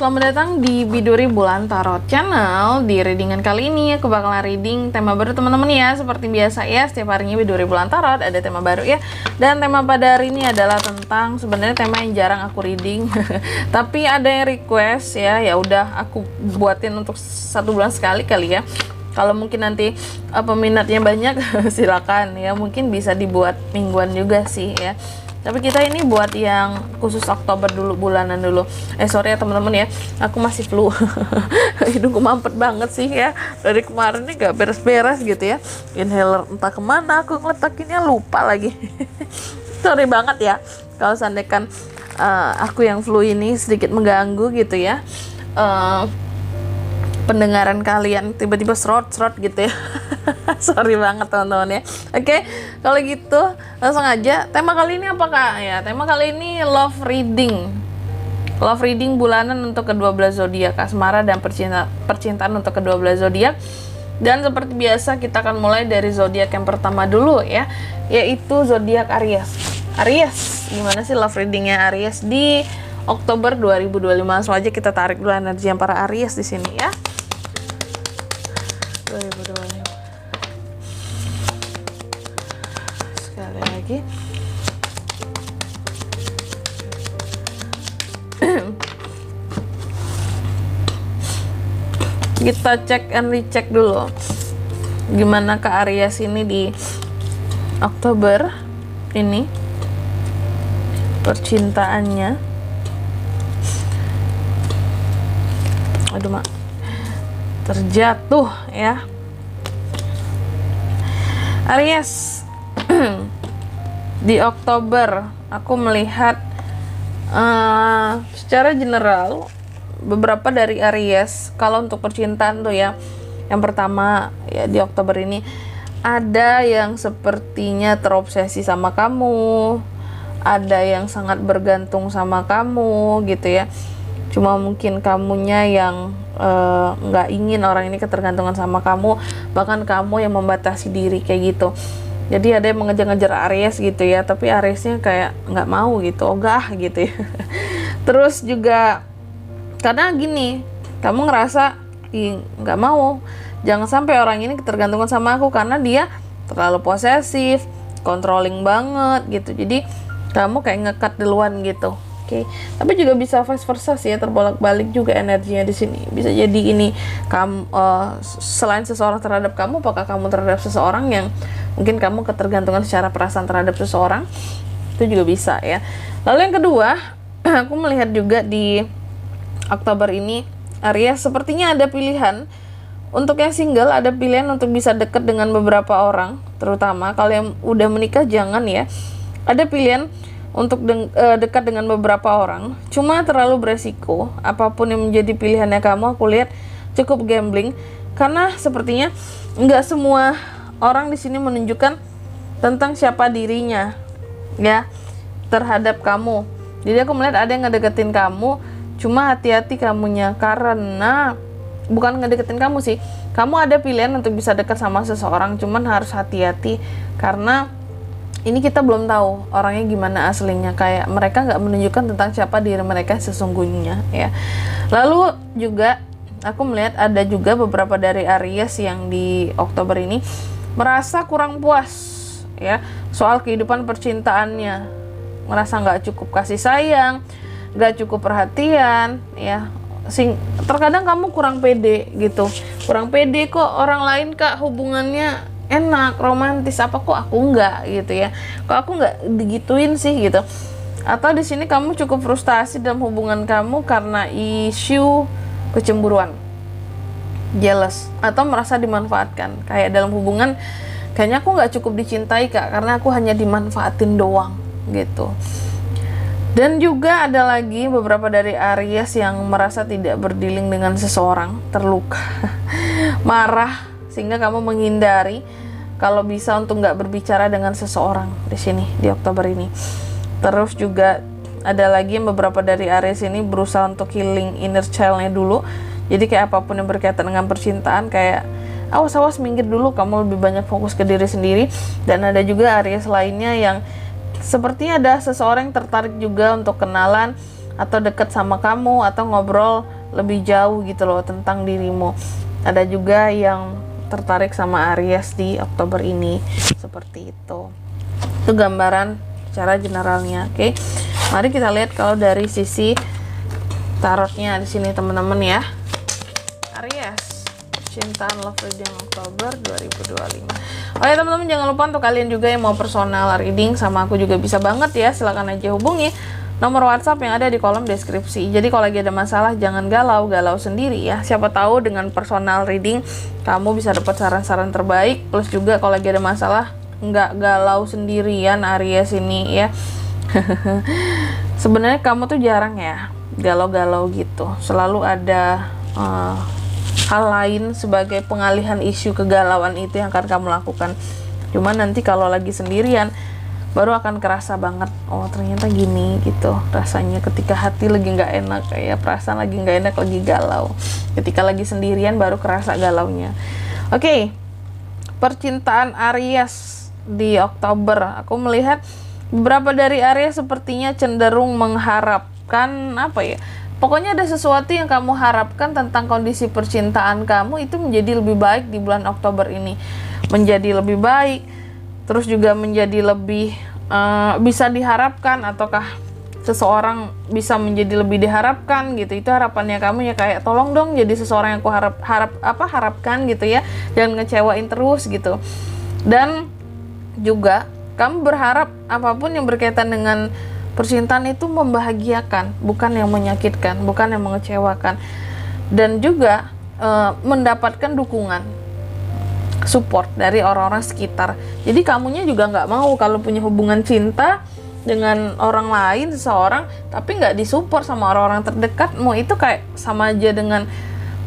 selamat datang di Biduri Bulan Tarot Channel. Di readingan kali ini aku bakalan reading tema baru teman-teman ya. Seperti biasa ya, setiap harinya Biduri Bulan Tarot ada tema baru ya. Dan tema pada hari ini adalah tentang sebenarnya tema yang jarang aku reading. Tapi ada yang request ya, ya udah aku buatin untuk 1 bulan sekali kali ya. Kalau mungkin nanti peminatnya banyak silakan ya, mungkin bisa dibuat mingguan juga sih ya. Tapi kita ini buat yang khusus Oktober dulu, bulanan dulu. Sorry ya teman-teman ya, aku masih flu. Hidungku mampet banget sih ya. Dari kemarin nih gak beres-beres gitu ya. Inhaler entah kemana aku ngeletakinnya, lupa lagi. Sorry banget ya kalau seandainya aku yang flu ini sedikit mengganggu gitu ya. Pendengaran kalian tiba-tiba serot-serot gitu ya. Sorry banget teman-teman ya. Oke, kalau gitu langsung aja. Tema kali ini apakah ya? Tema kali ini love reading. Love reading bulanan untuk ke-12 zodiak, asmara dan percintaan untuk ke-12 zodiak. Dan seperti biasa kita akan mulai dari zodiak yang pertama dulu ya, yaitu zodiak Aries. Aries, gimana sih love readingnya Aries di Oktober 2025? Langsung aja kita tarik dulu energi yang para Aries di sini ya. 2025. Sekali lagi. Kita cek and recheck dulu. Gimana ke Aries ini di Oktober ini percintaannya. Aduh mak, terjatuh ya Aries. Di Oktober aku melihat secara general beberapa dari Aries. Kalau untuk percintaan tuh ya, yang pertama ya di Oktober ini ada yang sepertinya terobsesi sama kamu, ada yang sangat bergantung sama kamu gitu ya. Cuma mungkin kamunya yang nggak ingin orang ini ketergantungan sama kamu, bahkan kamu yang membatasi diri kayak gitu. Jadi ada yang mengejar-ngejar Aries gitu ya, tapi Ariesnya kayak nggak mau gitu, ogah gitu ya. Terus juga karena gini, kamu ngerasa nggak mau, jangan sampai orang ini ketergantungan sama aku karena dia terlalu posesif, controlling banget gitu. Jadi kamu kayak ngekat duluan gitu. Oke, tapi juga bisa vice versa sih ya, terbolak-balik juga energinya di sini. Bisa jadi ini kamu selain seseorang terhadap kamu, apakah kamu terhadap seseorang yang mungkin kamu ketergantungan secara perasaan terhadap seseorang, itu juga bisa ya. Lalu yang kedua, aku melihat juga di Oktober ini Aries sepertinya ada pilihan untuk yang single, ada pilihan untuk bisa dekat dengan beberapa orang, terutama kalau yang udah menikah jangan ya. Ada pilihan untuk dekat dengan beberapa orang, cuma terlalu beresiko. Apapun yang menjadi pilihannya kamu, aku lihat cukup gambling, karena sepertinya nggak semua orang di sini menunjukkan tentang siapa dirinya ya terhadap kamu. Jadi aku melihat ada yang ngedeketin kamu, cuma hati-hati kamunya, karena bukan ngedeketin kamu sih, kamu ada pilihan untuk bisa dekat sama seseorang, cuman harus hati-hati karena ini kita belum tahu orangnya gimana aslinya, kayak mereka nggak menunjukkan tentang siapa diri mereka sesungguhnya ya. Lalu juga aku melihat ada juga beberapa dari Aries yang di Oktober ini merasa kurang puas ya soal kehidupan percintaannya, merasa nggak cukup kasih sayang, nggak cukup perhatian ya. Terkadang kamu kurang pede gitu, kurang pede kok orang lain kak hubungannya enak, romantis, apa kok aku enggak gitu ya, kok aku enggak digituin sih gitu. Atau di sini kamu cukup frustasi dalam hubungan kamu karena isu kecemburuan, jealous, atau merasa dimanfaatkan. Kayak dalam hubungan kayaknya aku nggak cukup dicintai kak, karena aku hanya dimanfaatin doang gitu. Dan juga ada lagi beberapa dari Aries yang merasa tidak berdealing dengan seseorang, terluka, marah, sehingga kamu menghindari kalau bisa untuk nggak berbicara dengan seseorang di sini di Oktober ini. Terus juga ada lagi yang beberapa dari Aries ini berusaha untuk healing inner child-nya dulu. Jadi kayak apapun yang berkaitan dengan percintaan, kayak awas minggir dulu, kamu lebih banyak fokus ke diri sendiri. Dan ada juga Aries lainnya yang sepertinya ada seseorang yang tertarik juga untuk kenalan atau dekat sama kamu atau ngobrol lebih jauh gitu loh tentang dirimu. Ada juga yang tertarik sama Aries di Oktober ini, seperti itu. Itu gambaran secara generalnya. Oke. Mari kita lihat kalau dari sisi tarotnya di sini teman-teman ya. Aries, cinta love reading Oktober 2025. Oke teman-teman, jangan lupa untuk kalian juga yang mau personal reading sama aku juga bisa banget ya. Silahkan aja hubungi nomor WhatsApp yang ada di kolom deskripsi. Jadi kalau lagi ada masalah jangan galau sendiri ya. Siapa tahu dengan personal reading kamu bisa dapat saran-saran terbaik. Plus juga kalau lagi ada masalah nggak galau sendirian Aries ini ya. Sebenarnya kamu tuh jarang ya galau-galau gitu. Selalu ada hal lain sebagai pengalihan isu kegalauan itu yang akan kamu lakukan. Cuman nanti kalau lagi sendirian baru akan kerasa banget, oh ternyata gini gitu rasanya ketika hati lagi nggak enak, kayak perasaan lagi nggak enak, lagi galau. Ketika lagi sendirian baru kerasa galaunya. Oke, percintaan Aries di Oktober, aku melihat beberapa dari Aries sepertinya cenderung mengharapkan apa ya, pokoknya ada sesuatu yang kamu harapkan tentang kondisi percintaan kamu itu menjadi lebih baik di bulan Oktober ini, menjadi lebih baik, terus juga menjadi lebih bisa diharapkan, ataukah seseorang bisa menjadi lebih diharapkan gitu. Itu harapannya kamu ya, kayak tolong dong jadi seseorang yang aku harapkan gitu ya, jangan ngecewain terus gitu. Dan juga kamu berharap apapun yang berkaitan dengan percintaan itu membahagiakan, bukan yang menyakitkan, bukan yang mengecewakan. Dan juga mendapatkan dukungan, support dari orang-orang sekitar. Jadi kamunya juga nggak mau kalau punya hubungan cinta dengan orang lain, seseorang, tapi nggak disupport sama orang-orang terdekatmu. Itu kayak sama aja dengan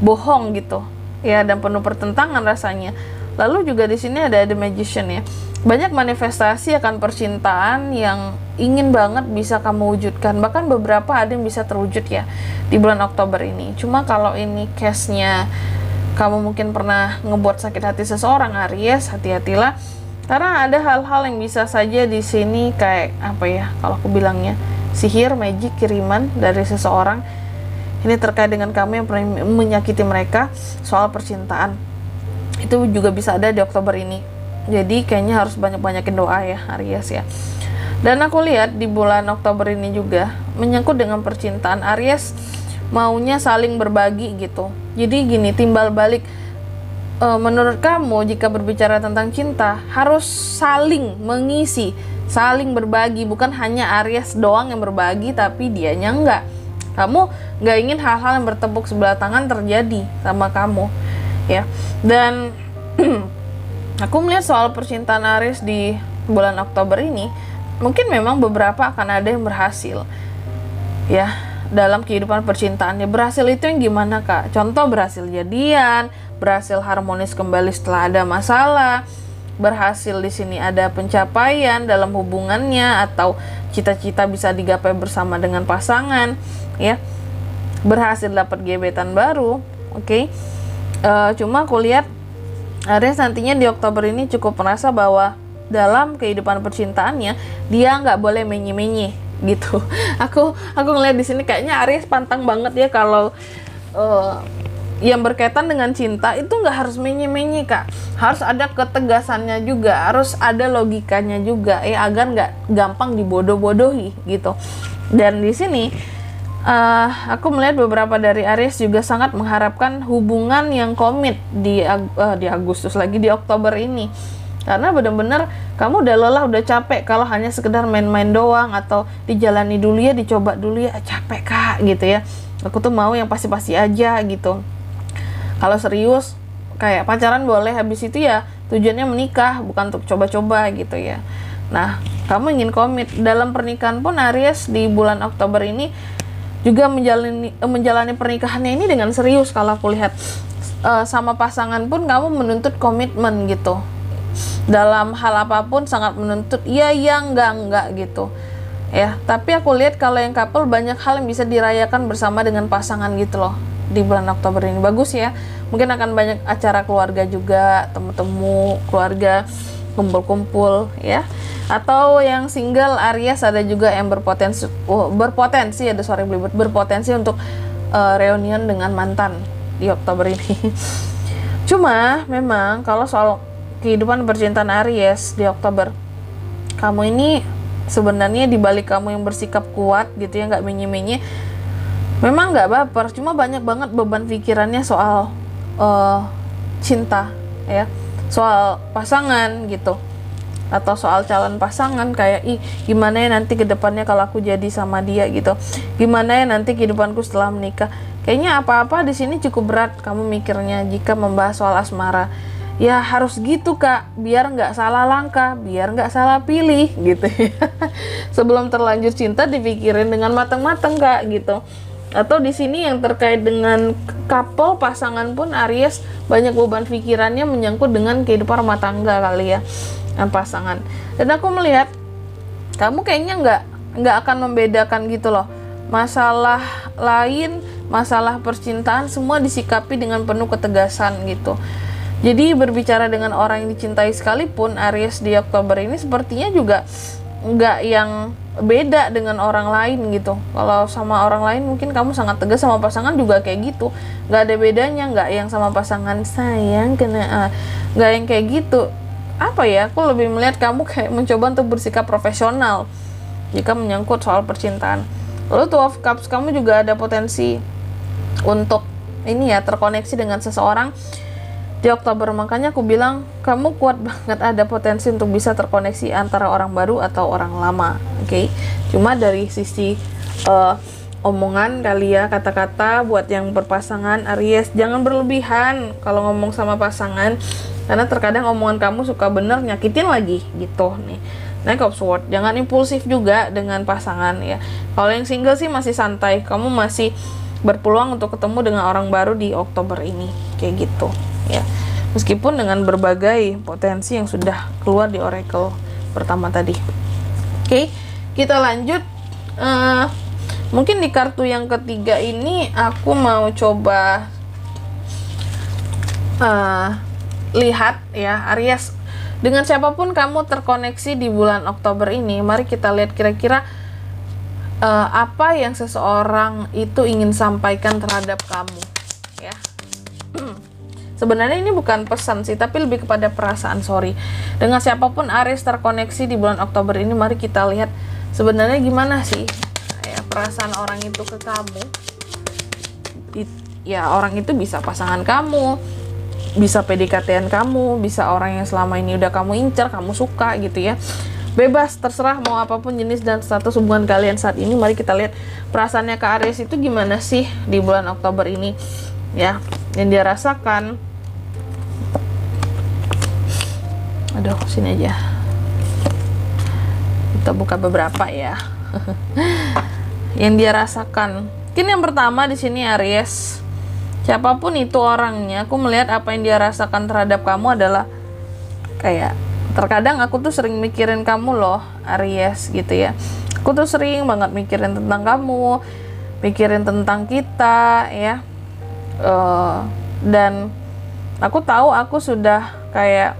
bohong gitu ya, dan penuh pertentangan rasanya. Lalu juga di sini ada The Magician ya. Banyak manifestasi akan percintaan yang ingin banget bisa kamu wujudkan. Bahkan beberapa ada yang bisa terwujud ya di bulan Oktober ini. Cuma kalau ini case-nya kamu mungkin pernah ngebuat sakit hati seseorang Aries, hati-hatilah. Karena ada hal-hal yang bisa saja di sini kayak apa ya, kalau aku bilangnya sihir, magic, kiriman dari seseorang. Ini terkait dengan kamu yang pernah menyakiti mereka soal percintaan. Itu juga bisa ada di Oktober ini. Jadi kayaknya harus banyak-banyakin doa ya Aries ya. Dan aku lihat di bulan Oktober ini juga menyangkut dengan percintaan, Aries maunya saling berbagi gitu. Jadi gini, timbal balik, menurut kamu jika berbicara tentang cinta harus saling mengisi, saling berbagi, bukan hanya Aries doang yang berbagi tapi dianya enggak. Kamu nggak ingin hal-hal yang bertepuk sebelah tangan terjadi sama kamu ya. Dan aku melihat soal percintaan Aries di bulan Oktober ini, mungkin memang beberapa akan ada yang berhasil ya dalam kehidupan percintaannya. Berhasil itu yang gimana kak? Contoh berhasil jadian, berhasil harmonis kembali setelah ada masalah, berhasil di sini ada pencapaian dalam hubungannya, atau cita-cita bisa digapai bersama dengan pasangan ya, berhasil dapat gebetan baru. Oke. Cuma aku lihat Aries nantinya di Oktober ini cukup merasa bahwa dalam kehidupan percintaannya dia nggak boleh menye-menye gitu. Aku ngeliat di sini kayaknya Aries pantang banget ya kalau yang berkaitan dengan cinta itu nggak harus menye-menye kak, harus ada ketegasannya juga, harus ada logikanya juga ya, agar nggak gampang dibodoh-bodohi gitu. Dan di sini aku melihat beberapa dari Aries juga sangat mengharapkan hubungan yang komit di Agustus lagi, di Oktober ini. Karena benar-benar kamu udah lelah, udah capek kalau hanya sekedar main-main doang, atau dijalani dulu ya, dicoba dulu ya, capek kak gitu ya. Aku tuh mau yang pasti-pasti aja gitu. Kalau serius kayak pacaran boleh, habis itu ya tujuannya menikah, bukan untuk coba-coba gitu ya. Nah, kamu ingin komit dalam pernikahan pun Aries di bulan Oktober ini juga menjalani pernikahannya ini dengan serius. Kalau aku lihat sama pasangan pun kamu menuntut komitmen gitu. Dalam hal apapun sangat menuntut iya enggak gitu ya. Tapi aku lihat kalau yang couple banyak hal yang bisa dirayakan bersama dengan pasangan gitu loh di bulan Oktober ini. Bagus ya, mungkin akan banyak acara keluarga juga, temu-temu keluarga, kumpul-kumpul ya. Atau yang single Aries ada juga yang berpotensi berpotensi untuk reunian dengan mantan di Oktober ini. Cuma memang kalau soal kehidupan percintaan Aries di Oktober, kamu ini sebenarnya dibalik kamu yang bersikap kuat gitu ya, nggak menye-menye, memang nggak baper, cuma banyak banget beban pikirannya soal cinta ya, soal pasangan gitu, atau soal calon pasangan, kayak gimana ya nanti kedepannya kalau aku jadi sama dia gitu, gimana ya nanti kehidupanku setelah menikah. Kayaknya apa-apa di sini cukup berat kamu mikirnya jika membahas soal asmara. Ya harus gitu kak, biar nggak salah langkah, biar nggak salah pilih gitu ya. Sebelum terlanjur cinta dipikirin dengan matang-matang kak gitu. Atau di sini yang terkait dengan couple pasangan pun Aries banyak beban pikirannya menyangkut dengan kehidupan rumah tangga kali ya, pasangan. Dan aku melihat kamu kayaknya nggak akan membedakan gitu loh, masalah lain, masalah percintaan semua disikapi dengan penuh ketegasan gitu. Jadi berbicara dengan orang yang dicintai sekalipun, Aries di Oktober ini sepertinya juga nggak yang beda dengan orang lain gitu. Kalau sama orang lain mungkin kamu sangat tegas, sama pasangan juga kayak gitu, nggak ada bedanya. Nggak yang sama pasangan sayang kena nggak yang kayak gitu. Apa ya, aku lebih melihat kamu kayak mencoba untuk bersikap profesional jika menyangkut soal percintaan. Lalu Two of Cups, kamu juga ada potensi untuk ini ya, terkoneksi dengan seseorang di Oktober. Makanya aku bilang kamu kuat banget, ada potensi untuk bisa terkoneksi antara orang baru atau orang lama. Oke. Cuma dari sisi omongan kali ya, kata-kata buat yang berpasangan Aries, jangan berlebihan kalau ngomong sama pasangan, karena terkadang omongan kamu suka bener nyakitin lagi gitu nih. Knight of Swords, jangan impulsif juga dengan pasangan ya. Kalau yang single sih masih santai, kamu masih berpeluang untuk ketemu dengan orang baru di Oktober ini, kayak gitu ya. Meskipun dengan berbagai potensi yang sudah keluar di oracle pertama tadi. Oke, kita lanjut. Mungkin di kartu yang ketiga ini aku mau coba lihat ya, Aries, dengan siapapun kamu terkoneksi di bulan Oktober ini, mari kita lihat kira-kira apa yang seseorang itu ingin sampaikan terhadap kamu ya. Sebenarnya ini bukan pesan sih, tapi lebih kepada perasaan. Dengan siapapun Aries terkoneksi di bulan Oktober ini, mari kita lihat sebenarnya gimana sih ya perasaan orang itu ke kamu. Ya orang itu bisa pasangan kamu, bisa PDKT-an kamu, bisa orang yang selama ini udah kamu incer, kamu suka gitu ya. Bebas, terserah mau apapun jenis dan status hubungan kalian saat ini. Mari kita lihat perasaannya ke Aries itu gimana sih di bulan Oktober ini ya, yang dia rasakan. Aduh, sini aja kita buka beberapa ya. Yang dia rasakan. Mungkin yang pertama di sini Aries, siapapun itu orangnya, aku melihat apa yang dia rasakan terhadap kamu adalah kayak, terkadang aku tuh sering mikirin kamu loh Aries gitu ya. Aku tuh sering banget mikirin tentang kamu, mikirin tentang kita ya. Dan aku tahu aku sudah kayak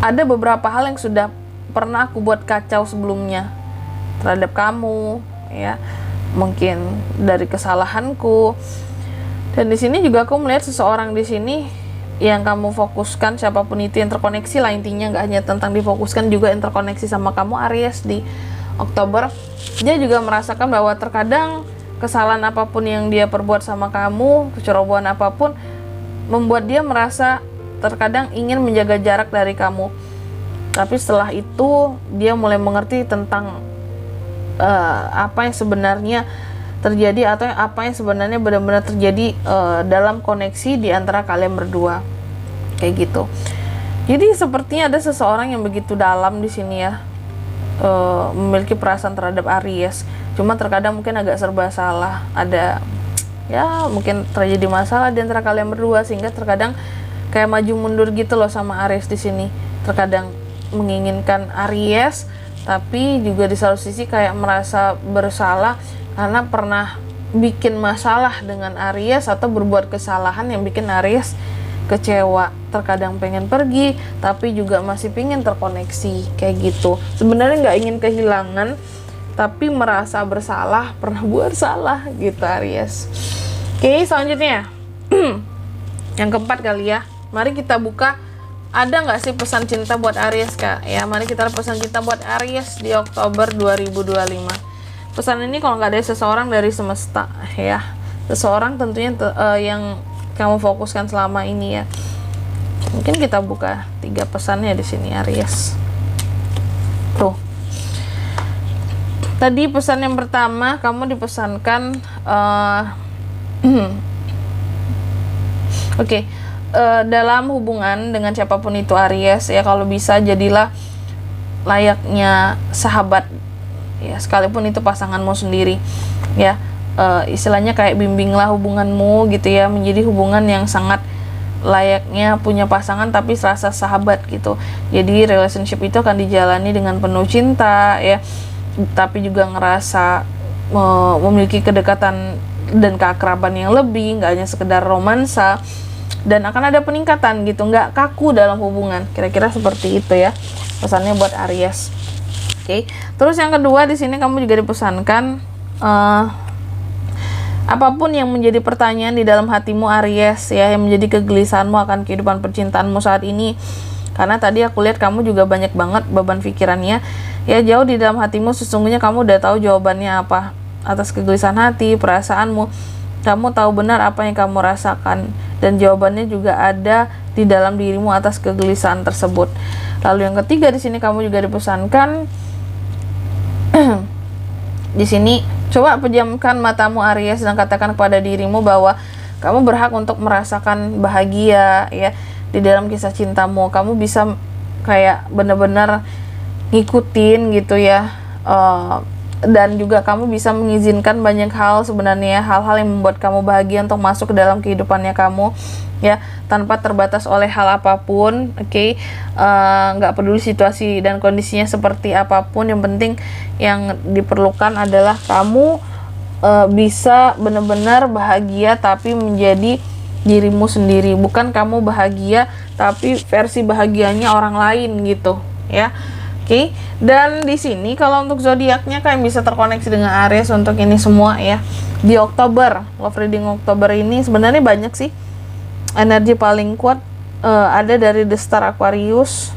ada beberapa hal yang sudah pernah aku buat kacau sebelumnya terhadap kamu ya. Mungkin dari kesalahanku. Dan di sini juga aku melihat seseorang di sini yang kamu fokuskan, siapapun itu yang terkoneksi lah intinya, nggak hanya tentang difokuskan, juga yang terkoneksi sama kamu Aries di Oktober. Dia juga merasakan bahwa terkadang kesalahan apapun yang dia perbuat sama kamu, kecerobohan apapun, membuat dia merasa terkadang ingin menjaga jarak dari kamu. Tapi setelah itu dia mulai mengerti tentang apa yang sebenarnya terjadi, atau apa yang sebenarnya benar-benar terjadi dalam koneksi di antara kalian berdua, kayak gitu. Jadi sepertinya ada seseorang yang begitu dalam di sini ya, memiliki perasaan terhadap Aries. Cuma terkadang mungkin agak serba salah, ada ya mungkin terjadi masalah di antara kalian berdua, sehingga terkadang kayak maju mundur gitu loh sama Aries di sini. Terkadang menginginkan Aries, tapi juga di satu sisi kayak merasa bersalah karena pernah bikin masalah dengan Aries atau berbuat kesalahan yang bikin Aries kecewa. Terkadang pengen pergi, tapi juga masih pengen terkoneksi, kayak gitu. Sebenarnya nggak ingin kehilangan, tapi merasa bersalah, pernah buat salah gitu Aries. Oke, selanjutnya yang keempat kali ya. Mari kita buka, ada nggak sih pesan cinta buat Aries Kak? Ya, mari kita lihat pesan cinta buat Aries di Oktober 2025. Pesan ini kalau nggak ada seseorang dari semesta ya. Seseorang tentunya yang kamu fokuskan selama ini ya. Mungkin kita buka 3 pesannya di sini Aries. Tuh. Tadi pesan yang pertama kamu dipesankan Oke, dalam hubungan dengan siapapun itu Aries ya, kalau bisa jadilah layaknya sahabat ya, sekalipun itu pasanganmu sendiri ya. Istilahnya kayak bimbinglah hubunganmu gitu ya, menjadi hubungan yang sangat layaknya punya pasangan tapi serasa sahabat gitu. Jadi relationship itu akan dijalani dengan penuh cinta ya, tapi juga ngerasa memiliki kedekatan dan keakraban yang lebih, nggak hanya sekedar romansa, dan akan ada peningkatan gitu, nggak kaku dalam hubungan. Kira-kira seperti itu ya pesannya buat Aries. Oke. Terus yang kedua di sini kamu juga dipesankan apapun yang menjadi pertanyaan di dalam hatimu Aries ya, yang menjadi kegelisahanmu akan kehidupan percintaanmu saat ini. Karena tadi aku lihat kamu juga banyak banget beban pikirannya ya, jauh di dalam hatimu sesungguhnya kamu udah tahu jawabannya apa atas kegelisahan hati, perasaanmu. Kamu tahu benar apa yang kamu rasakan dan jawabannya juga ada di dalam dirimu atas kegelisahan tersebut. Lalu yang ketiga di sini kamu juga dipesankan di sini coba pejamkan matamu Aries dan katakan kepada dirimu bahwa kamu berhak untuk merasakan bahagia ya di dalam kisah cintamu. Kamu bisa kayak benar-benar ngikutin gitu ya, dan juga kamu bisa mengizinkan banyak hal sebenarnya, hal-hal yang membuat kamu bahagia untuk masuk ke dalam kehidupannya kamu ya, tanpa terbatas oleh hal apapun. Oke. Nggak peduli situasi dan kondisinya seperti apapun, yang penting yang diperlukan adalah kamu bisa benar-benar bahagia tapi menjadi dirimu sendiri, bukan kamu bahagia tapi versi bahagianya orang lain gitu ya. Oke, dan di sini kalau untuk zodiaknya kalian bisa terkoneksi dengan Aries untuk ini semua ya. Di Oktober, love reading Oktober ini sebenarnya banyak sih. Energi paling kuat ada dari The Star Aquarius,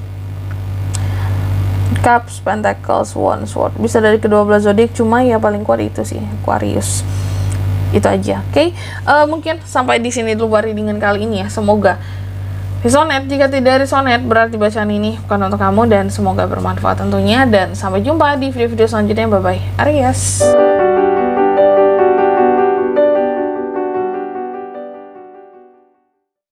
Cups, Pentacles, One, Sword. Bisa dari kedua belah zodiak, cuma ya paling kuat itu sih Aquarius. Itu aja. Oke, mungkin sampai di sini dulu readingan kali ini ya. Semoga resonate. Jika tidak resonate berarti bacaan ini bukan untuk kamu, dan semoga bermanfaat tentunya, dan sampai jumpa di video-video selanjutnya. Bye bye Aries.